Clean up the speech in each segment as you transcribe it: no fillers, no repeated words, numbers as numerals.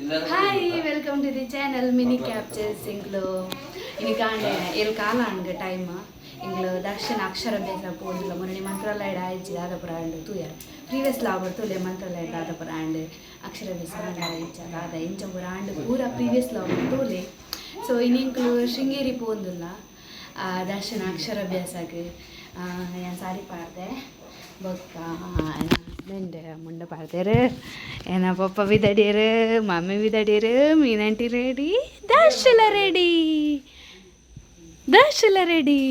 hi welcome to the channel mini captures ಇಂಗ್ಲು ಇನಿಕಾಂಡೆ ಎಲ್ ಕಾಲ ಅಂಡ್ ಟೈಮ್ ಇಂಗ್ಲು ದರ್ಶನ ಅಕ್ಷರಾಭ್ಯಾಸ ಪೋದಿಲ್ಲ ಮೊನ್ನೆ ಮಂತ್ರಾಲಯ ಆಯ್ಚಿ ದಾದಪುರ ಅಂಡ್ ತೂಯರ್ ಪ್ರೀವಿಯಸ್ ಲಾಬರ್ ತೂಲೆ ಮಂತ್ರಾಲಯ ದಾದಪುರ ಅಂಡ್ ಅಕ್ಷರಾಭ್ಯಾಸ ಅಂಡ್ ಆಯ್ಚ ದಾದ ಇಂಚಪುರ ಅಂಡ್ ಪೂರ ಪ್ರೀವಿಯಸ್ ಲಾಬರ್ ತೂಲೆ ಸೊ ಇನ್ನಿಂಕ್ಲು ಶೃಂಗೇರಿ ಪೋಂದಿಲ್ಲ ದರ್ಶನ ಅಕ್ಷರಾಭ್ಯಾಸಕ್ಕೆ ഞാൻ സാരി പാടുതെ ಬೊಕ್ಕ ಹಸ್ಬೆಂಡ್ ಮುಂಡೆ ಪಾಡ್ದೇರು ಏನ ಪಪ್ಪ ಬಿದಡಿಯರು ಮಮ್ಮಿ ಬಿದಡಿಯರು ಮೀನಂಟಿ ರೆಡಿ ದರ್ಶಲ ರೆಡಿ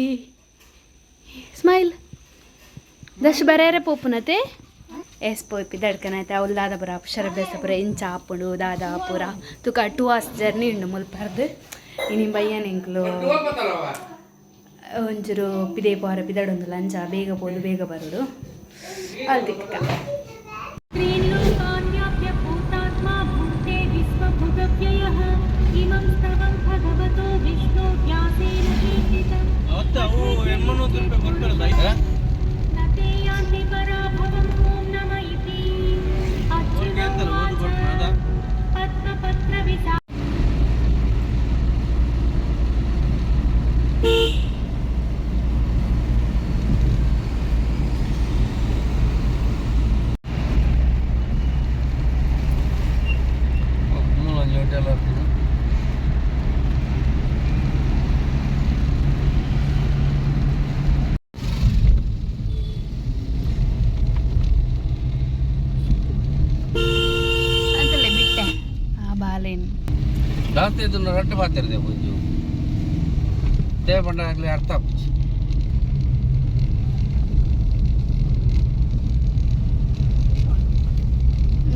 ಸ್ಮೈಲ್ ದರ್ಶ್ ಬರೇರೆ ಪೋಪುನತೆ ಎಸ್ ಪೋಪಿ ದಡ್ಕನೈತೆ ಅವ್ಲು ದಾದ ಪುರ ಅಕ್ಷರಾಭ್ಯಾಸ ಪುರ ಇಂಚ ಆಪುಂಡು ದಾದ ಪುರ ತುಕ 2 hours ಜರ್ನಿ ಉಂಡು ಮುಲ್ಪರ್ದು ಇನಿ ಬಯ್ಯನ ಎಂಕ್ಲು ಒಂಚೂರು ಪಿದೇ ಪೋರ ಪಿದಡೊಂದು ಲಂಚ ಬೇಗ ಪೋದು ಬೇಗ ಬರೋದು ಅಲ್ದಿಕ್ಕ ಜಾಸ್ತಿ ಇದನ್ನು ರಟ್ಟು ಮಾಡ್ತಿರ್ದೆ ಮುಂಜು ದೇವಣ್ಣ ಆಗಲಿ ಅರ್ಥ ಆಗುತ್ತೆ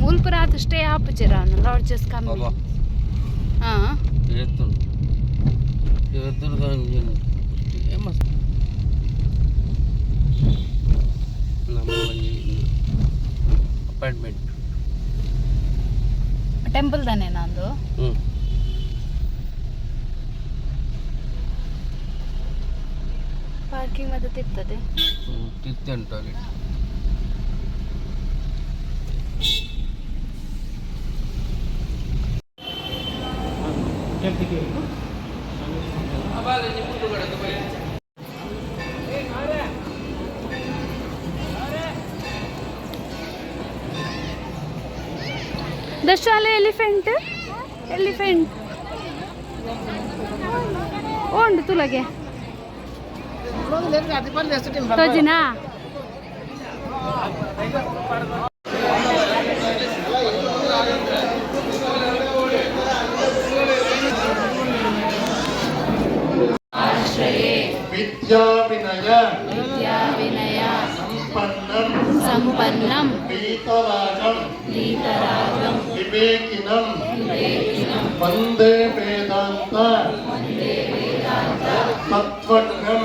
ಮೂಲ್ಪುರ ಆತು ಸ್ಟೇ ಆಪುಚಿರ ಲಾಡ್ಜಸ್ ಕಮ್ಮಿ ಹಾಂ ಇವತ್ತು ಫೇಮಸ್ ನಮ್ಮ ಅಪಾಯಿಂಟ್ಮೆಂಟ್ ಟೆಂಪಲ್ ತಾನೇ ನಂದು ಪಾರ್ಕಿಂಗ್ ಮತ್ತೆ ತಿರ್ತದೆ ತಿರ್ತೆ ಉಂಟು ಅಲ್ಲಿ ದಶಾಲೆ ಎಲಿಫೆಂಟ್ ಉಂಡು ತುಲಗೆ ತೋಜಿನಾ ವಿದ್ಯಾ ವಿನಯ ಸಂಪನ್ನಂ ಗೀತರಾಗಂ ವಿವೇಕಿನಂ ವಂದೇ ವೇದಾಂತ ತತ್ವಜ್ಞಂ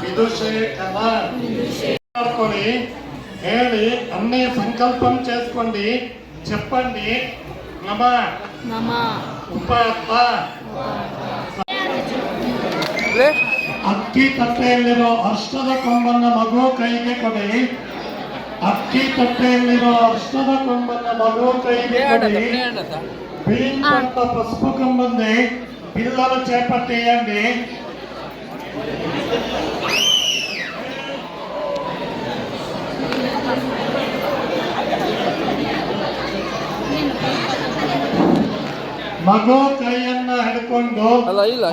విదుషేకర అనుకొని ಹೇಳಿ అన్నీ సంకల్పం చేసుకోండి చెప్పండి నమ ಉಪಾತ್ತ ಅಕ್ಕಿ ತಟ್ಟೆಯಲ್ಲಿರೋ ಅರ್ಶದ ಕೊಂಬನ್ನ ಮಗು ಕೈಗೆ ಕೊಡಿ ಅಕ್ಕಿ ತಟ್ಟೆಯಲ್ಲಿರೋ ಅರ್ಶದ ಕೊಂಬನ್ನ ಮಗು ಕೈಗೆ ಕೊಡಿ భీమ్ పంట పసుపు కొమ్మంది పిల్లలు చేపట్టేయండి ಮಗು ಕೈಯನ್ನ ಹಿಡ್ಕೊಂಡು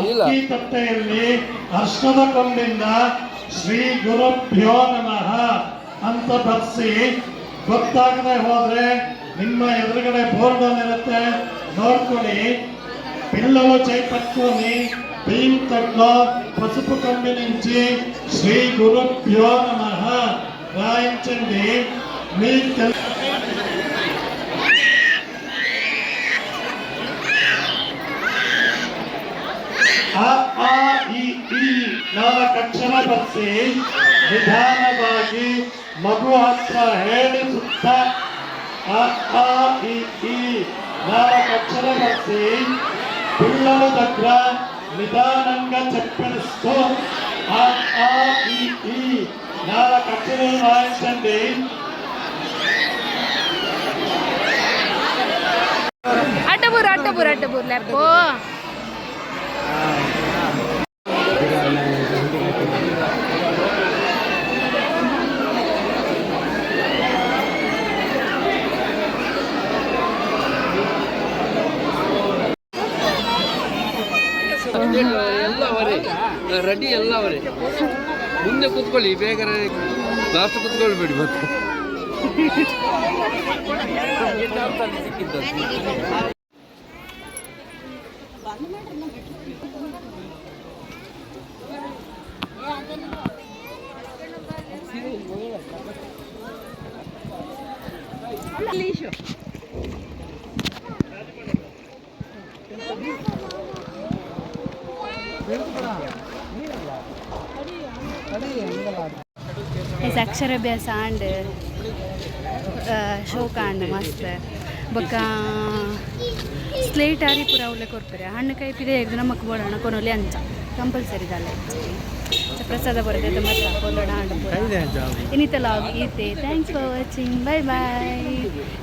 ಅಕ್ಕಿ ತಟ್ಟೆಯಲ್ಲಿ ಅರ್ಶದ ಕೊಂಬಿಂದ ಶ್ರೀ ಗುರುಭ್ಯೋ ನಮಃ ಅಂತ ಬರ್ಸಿ ಗೊತ್ತಾಗದೆ ಹೋದ್ರೆ ನಿಮ್ಮ ಎದುರುಗಡೆ ಬೋರ್ಡ್ ಇರುತ್ತೆ ನೋಡ್ಕೊಳ್ಳಿ పిల్లలు చేపట్టుకొని భీమ్ తట్లో పసుపు కొమ్మి నుంచి శ్రీ గురుభ్యో నమః రాయించండి మీకు ನಾಲ್ಕಕ್ಷರ ಬರ್ಸಿ ನಿಧಾನವಾಗಿ ಮಗು ಹತ್ರ ಹೇಳಿ ಸುತ್ತ ನಾಲ್ಕಕ್ಷರ ಬರ್ಸಿ పిల్లల దగ్గర నిదానంగా చెప్పిస్తూ నాలుగు అక్షరాలు రాయించండి ಲೆಪ್ಪೋ ಎಲ್ಲ ಅವರೇ ರೆಡಿ ಎಲ್ಲ ಅವರೇ ಮುಂದೆ ಕೂತ್ಕೊಳ್ಳಿ ಬೇಗ ಲಾಸ್ಟ್ ಕೂತ್ಕೊಳ್ಬೇಡಿ ಮತ್ತೆ ಸಿಕ್ಕಿದ್ದು ಅಕ್ಷರಾಭ್ಯಾಸ ಆಂಡ್ ಶೋಕ ಆಂಡ್ ಮಸ್ತ್ ಬೊಕ್ಕ ಸ್ಲೇಟ್ ಆರಿ ಪೂರ ಉಲ್ಲೆ ಕೊರ್ಪರೆ ಹಣ್ಣು ಕೈ ಪಿದೆ ಹಿಡಿದು ನಮ್ಮಕ್ಕೆ ಬೋಡೋಣ ಕೊನೊಲಿ ಅಂಚ ಕಂಪಲ್ಸರಿ ದಾಲ ಪ್ರಸಾದ ಬರೋದು ಮಾತ್ರ ಕೊಲ್ಲೋಣ ಆಂಡ್ ಇನ್ನಿತ ಲಾಗ್ ಈತೆ thanks for watching bye bye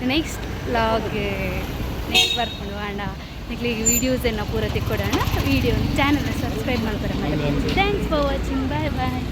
next ಲಾಗ್ ನೆಕ್ಸ್ಟ್ ಬರ್ಕೊಂಡು ಆಂಡ ನಿಕ್ಲಿಗೆ ವೀಡಿಯೋಸ್ ಪೂರ ತಿಕ್ಕೊಡೋಣ ವಿಡಿಯೋ ಚಾನಲ್ ಸಬ್ಸ್ಕ್ರೈಬ್ ಮಾಡ್ತಾರೆ thanks for watching bye bye